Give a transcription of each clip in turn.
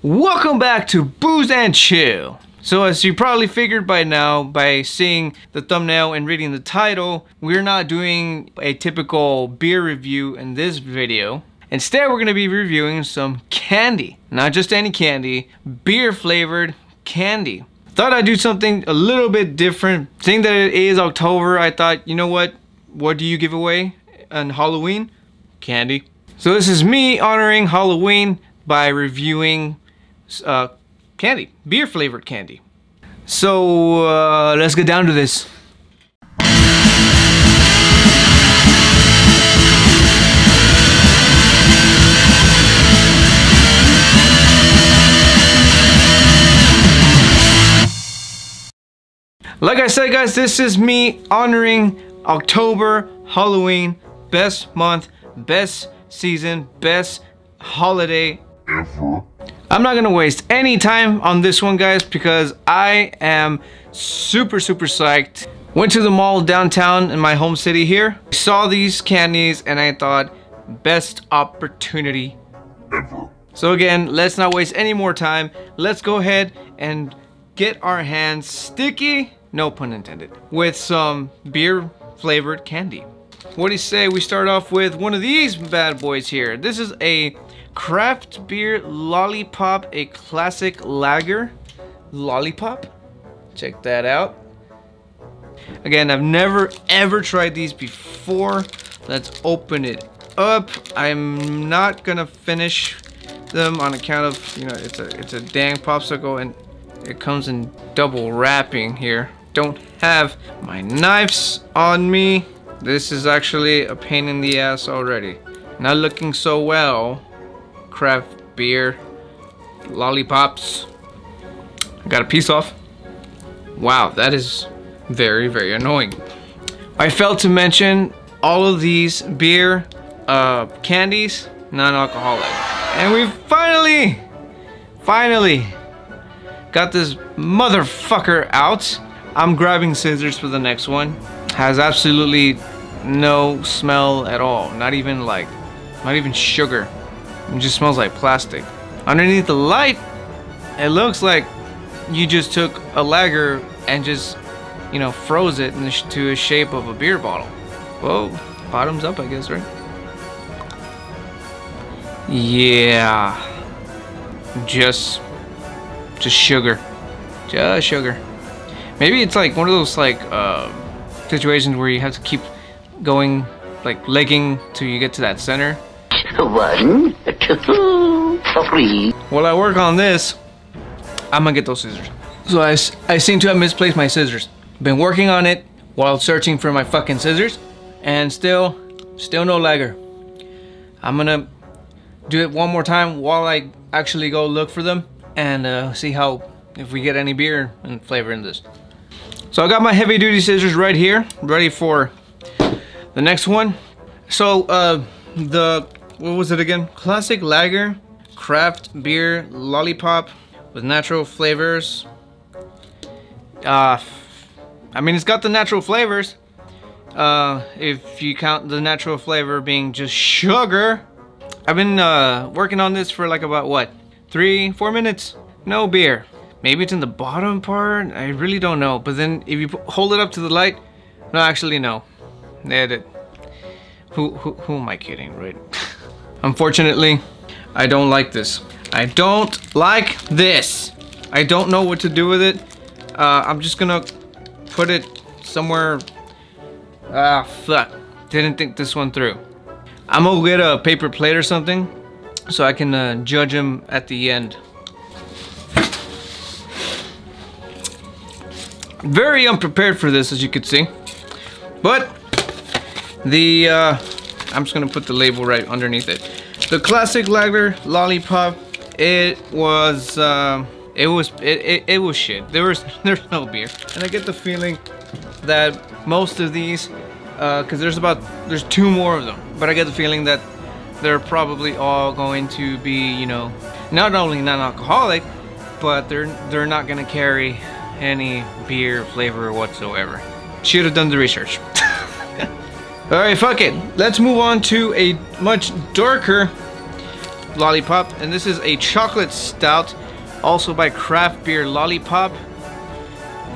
Welcome back to Booze and Chill. So as you probably figured by now, by seeing the thumbnail and reading the title, we're not doing a typical beer review in this video. Instead, we're gonna be reviewing some candy. Not just any candy, beer flavored candy. Thought I'd do something a little bit different. Seeing that it is October, I thought, you know what do you give away on Halloween? Candy. So this is me honoring Halloween by reviewing candy, beer flavored candy. So let's get down to this. Like I said, guys, this is me honoring October, Halloween, best month, best season, best holiday ever. I'm not gonna waste any time on this one, guys, because I am super psyched. Went to the mall downtown in my home city here, saw these candies, and I thought, best opportunity ever. So again, let's not waste any more time. Let's go ahead and get our hands sticky, no pun intended, with some beer flavored candy. What do you say we start off with one of these bad boys here? This is a craft beer Lollipop, a classic lager Lollipop. Check that out. Again, I've never ever tried these before. Let's open it up. I'm not gonna finish them on account of, you know, it's a dang popsicle and it comes in double wrapping here. Don't have my knives on me. This is actually a pain in the ass already. Not looking so well. Craft beer lollipops. I got a piece off. Wow, that is very annoying. I failed to mention all of these beer candies non-alcoholic, and we finally got this motherfucker out. I'm grabbing scissors for the next one. Has absolutely no smell at all. Not even sugar. It just smells like plastic. Underneath the light, it looks like you just took a lager and just, you know, froze it into a shape of a beer bottle. Well, bottoms up, I guess, right? Yeah. Just sugar. Just sugar. Maybe it's like one of those like situations where you have to keep going, like legging till you get to that center. 1, 2, 3. While I work on this, I'm gonna get those scissors. So I seem to have misplaced my scissors. Been working on it while searching for my fucking scissors, and still no lager. I'm gonna do it one more time while I actually go look for them and see if we get any beer and flavor in this. So I got my heavy duty scissors right here, ready for the next one. So what was it again? Classic lager, craft beer Lollipop with natural flavors. I mean, it's got the natural flavors. If you count the natural flavor being just sugar. I've been working on this for like about what, 3-4 minutes? No beer. Maybe it's in the bottom part, I really don't know. But then if you hold it up to the light, no, actually no. Who am I kidding, right? Unfortunately, I don't like this. I don't like this. I don't know what to do with it. I'm just gonna put it somewhere. Ah, fuck. Didn't think this one through. I'm gonna get a paper plate or something so I can judge them at the end. Very unprepared for this, as you can see. But I'm just gonna put the label right underneath it. The classic lager Lollipop. It was shit. There's no beer, and I get the feeling that most of these, because there's 2 more of them, but I get the feeling that they're probably all going to be, you know, not only non-alcoholic, but they're not gonna carry any beer flavor whatsoever. Should have done the research. Alright, fuck it. Let's move on to a much darker Lollipop, and this is a chocolate stout, also by Craft Beer Lollipop.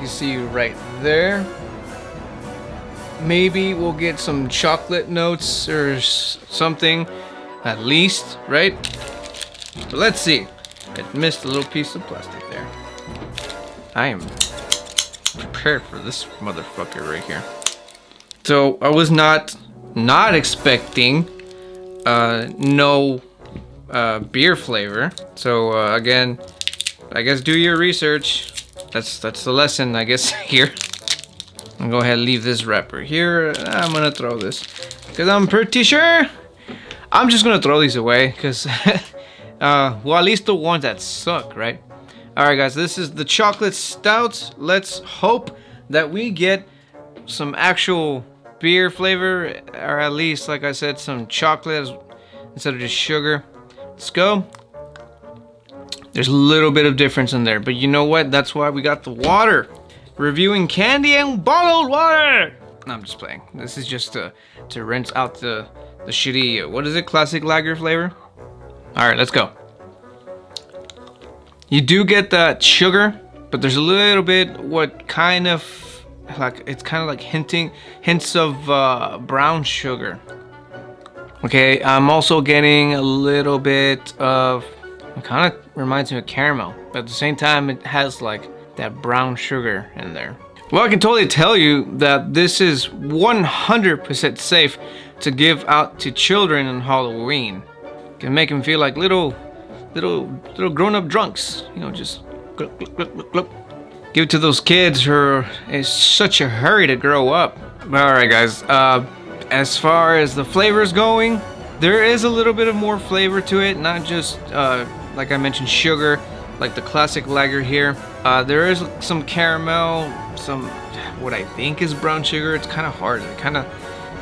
You see right there. Maybe we'll get some chocolate notes or something, at least, right? But let's see. I missed a little piece of plastic there. I am prepared for this motherfucker right here. So I was not expecting no beer flavor. So again, I guess do your research. That's the lesson, I guess, here. I'm gonna go ahead and leave this wrapper here. I'm gonna throw this because I'm pretty sure I'm just gonna throw these away because well, at least the ones that suck, right? All right, guys, this is the chocolate stout. Let's hope that we get some actual beer flavor, or at least, like I said, some chocolate instead of just sugar. Let's go. There's a little bit of difference in there, but you know what? That's why we got the water. Reviewing candy and bottled water. No, I'm just playing. This is just to rinse out the shitty, what is it, classic lager flavor. All right, let's go. You do get that sugar, but there's a little bit what kind of like, it's kind of like hints of brown sugar. Okay, I'm also getting a little bit of, it kind of reminds me of caramel, but at the same time it has like that brown sugar in there. Well, I can totally tell you that this is 100% safe to give out to children on Halloween. Can make them feel like little grown-up drunks, you know, just glup, glup, glup, glup, glup. Give it to those kids who are in such a hurry to grow up. All right, guys, as far as the flavors going, there is a little bit of more flavor to it, not just like I mentioned, sugar, like the classic lager here. There is some caramel, some what I think is brown sugar. It's kind of hard.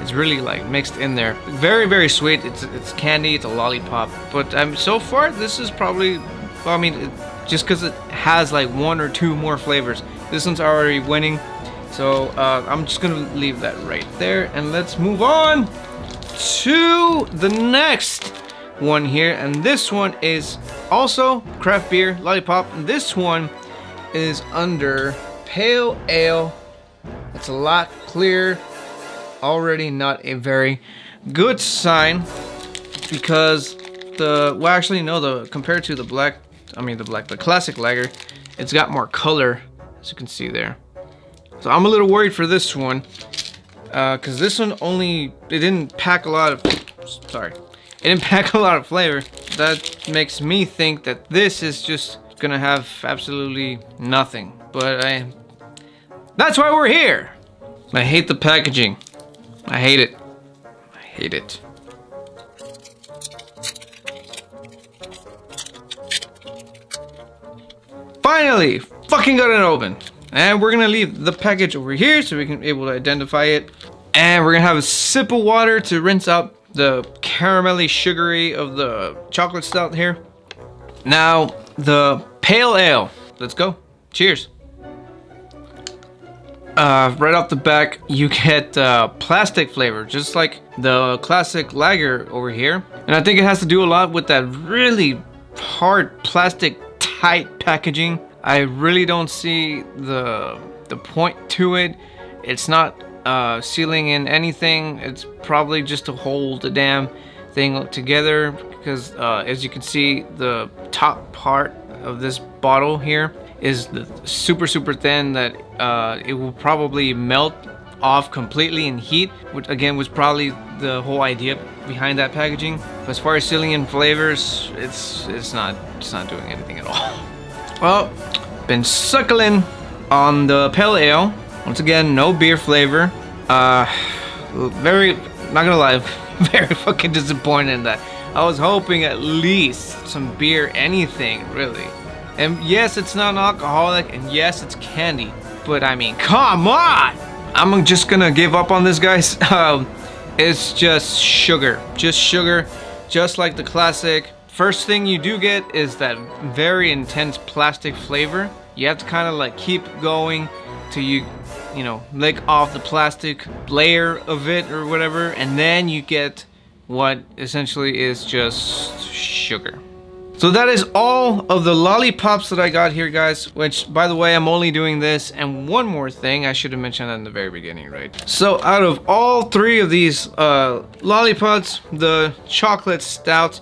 It's really like mixed in there. Very, very sweet. It's candy. It's a lollipop. But so far this is probably, well, I mean, just because it has like one or two more flavors, this one's already winning. So I'm just gonna leave that right there, and let's move on to the next one here. And this one is also Craft Beer Lollipop, and this one is under Pale Ale. It's a lot clearer. Already not a very good sign, because compared to the classic lager, it's got more color, as you can see there. So I'm a little worried for this one, because this one it didn't pack a lot of flavor. That makes me think that this is just gonna have absolutely nothing. But that's why we're here. I hate the packaging. I hate it. I hate it. Finally, fucking got it open. And we're gonna leave the package over here so we can be able to identify it. And we're gonna have a sip of water to rinse out the caramelly sugary of the chocolate stout here. Now, the pale ale. Let's go. Cheers. Right off the back, you get plastic flavor, just like the classic lager over here. And I think it has to do a lot with that really hard plastic tight packaging. I really don't see the point to it. It's not sealing in anything. It's probably just to hold the damn thing together, because as you can see, the top part of this bottle here is super thin, that it will probably melt off completely in heat, which again was probably the whole idea behind that packaging. But as far as sealing in flavors, it's not doing anything at all. Well, been suckling on the pale ale. Once again, no beer flavor. Very, not gonna lie, very fucking disappointed in that. I was hoping at least some beer, anything really. And yes, it's non-alcoholic, and yes, it's candy, but I mean, come on! I'm just gonna give up on this, guys. It's just sugar, just like the classic. First thing you do get is that very intense plastic flavor. You have to kind of like keep going till you know, lick off the plastic layer of it or whatever, and then you get what essentially is just sugar. So that is all of the lollipops that I got here, guys, which, by the way, I'm only doing this. And one more thing, I should have mentioned that in the very beginning, right? So out of all three of these lollipops, the chocolate stout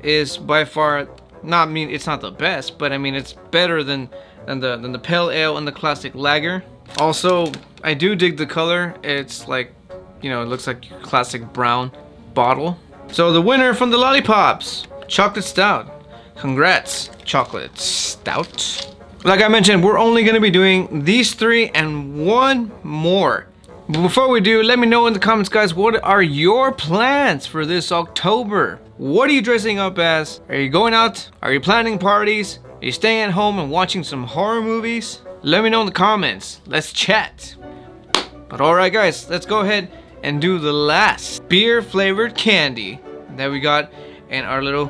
is by far, it's not the best, but I mean, it's better than the pale ale and the classic lager. Also, I do dig the color. It's like, you know, it looks like your classic brown bottle. So the winner from the lollipops, chocolate stout. Congrats, chocolate stout. Like I mentioned, we're only gonna be doing these three and one more. But before we do, let me know in the comments, guys, what are your plans for this October? What are you dressing up as? Are you going out? Are you planning parties? Are you staying at home and watching some horror movies? Let me know in the comments. Let's chat. But alright, guys, let's go ahead and do the last beer flavored candy that we got in our little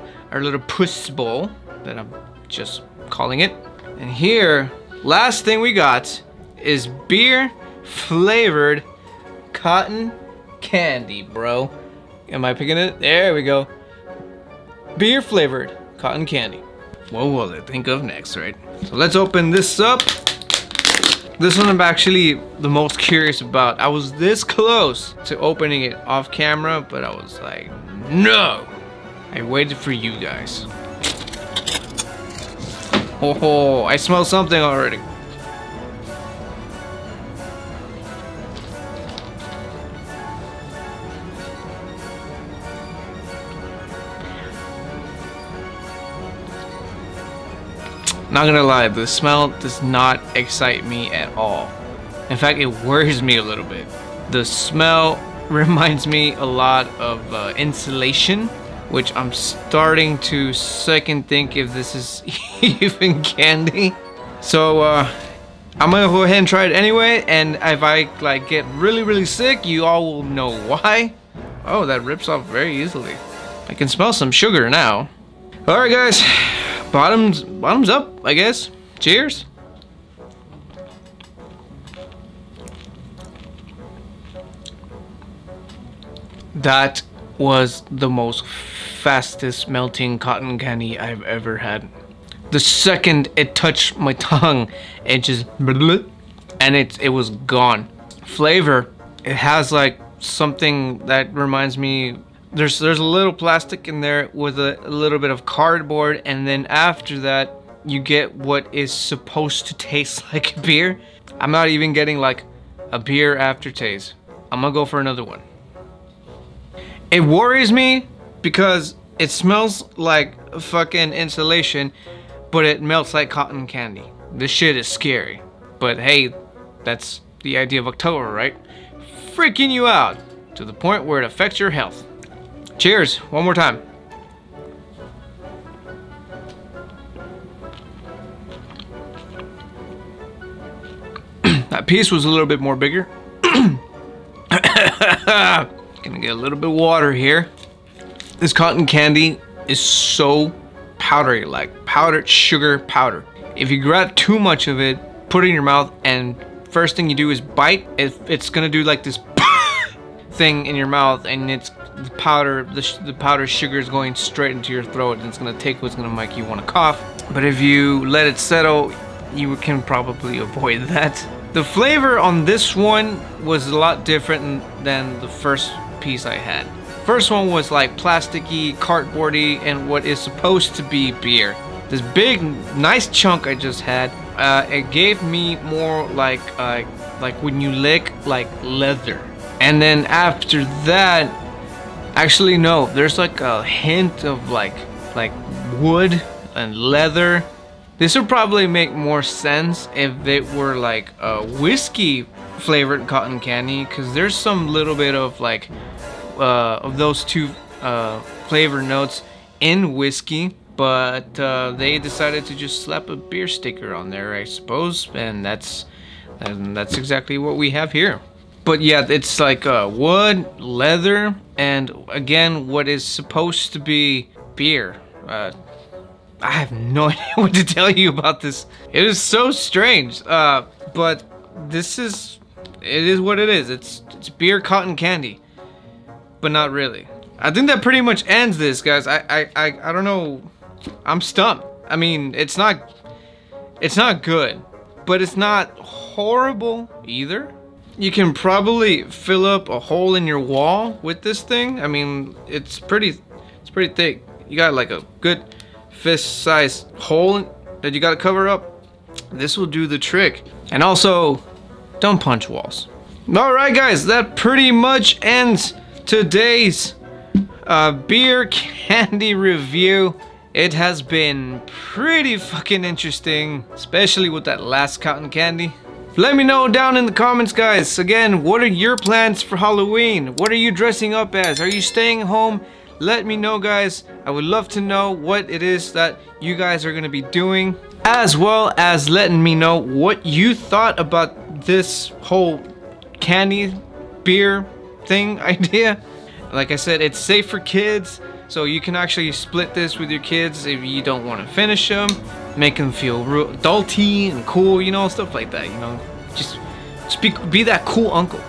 puss bowl that I'm just calling it. And here, last thing we got is beer flavored cotton candy, bro. Am I picking it? There we go. Beer flavored cotton candy. What will I think of next, right? So let's open this up. This one I'm actually the most curious about. I was this close to opening it off camera, but I was like, no. I waited for you guys. Oh, I smell something already. Not gonna lie, the smell does not excite me at all. In fact, it worries me a little bit. The smell reminds me a lot of insulation, which I'm starting to second think if this is even candy. So I'm gonna go ahead and try it anyway, and if I like get really sick, you all will know why. Oh, that rips off very easily. I can smell some sugar now. All right, guys, bottoms up, I guess. Cheers. That was the most fastest melting cotton candy I've ever had. The second it touched my tongue, it just and it was gone. Flavor, it has like something that reminds me, there's a little plastic in there with a little bit of cardboard, and then after that you get what is supposed to taste like beer. I'm not even getting like a beer aftertaste. I'm gonna go for another one. It worries me because it smells like fucking insulation, but it melts like cotton candy. This shit is scary. But hey, that's the idea of October, right? Freaking you out to the point where it affects your health. Cheers, one more time. That piece was a little bit more bigger. Gonna get a little bit of water here. This cotton candy is so powdery, like powdered sugar powder. If you grab too much of it, put it in your mouth, and first thing you do is bite, it's gonna do like this thing in your mouth, and it's the powder sugar is going straight into your throat, and it's gonna take what's gonna make you want to cough. But if you let it settle, you can probably avoid that. The flavor on this one was a lot different than the first piece I had. First one was like plasticky, cardboardy, and what is supposed to be beer. This big, nice chunk I just had, it gave me more like when you lick like leather. And then after that, actually no, there's like a hint of like wood and leather. This would probably make more sense if it were like a whiskey flavored cotton candy, because there's some little bit of like of those two flavor notes in whiskey, but they decided to just slap a beer sticker on there, I suppose, and that's exactly what we have here. But yeah, it's like wood, leather, and again, what is supposed to be beer. I have no idea what to tell you about this. It is so strange, but it is what it is. It's beer cotton candy, but not really. I think that pretty much ends this, guys. I don't know. I'm stumped. I mean, it's not good, but it's not horrible either. You can probably fill up a hole in your wall with this thing. I mean, it's pretty thick. You got like a good fist-sized hole that you got to cover up. This will do the trick. And also, don't punch walls. All right, guys, that pretty much ends today's beer candy review. It has been pretty fucking interesting, especially with that last cotton candy. Let me know down in the comments, guys. Again, what are your plans for Halloween? What are you dressing up as? Are you staying home? Let me know, guys. I would love to know what it is that you guys are gonna be doing, as well as letting me know what you thought about this whole candy beer thing idea. Like I said, it's safe for kids, so you can actually split this with your kids if you don't want to finish them. Make them feel real adulty and cool, you know, stuff like that, you know. Just be that cool uncle.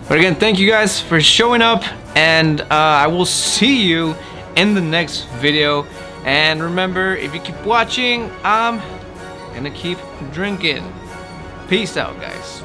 But again, thank you guys for showing up, and I will see you in the next video. And remember, if you keep watching, I'm gonna keep drinking. Peace out, guys.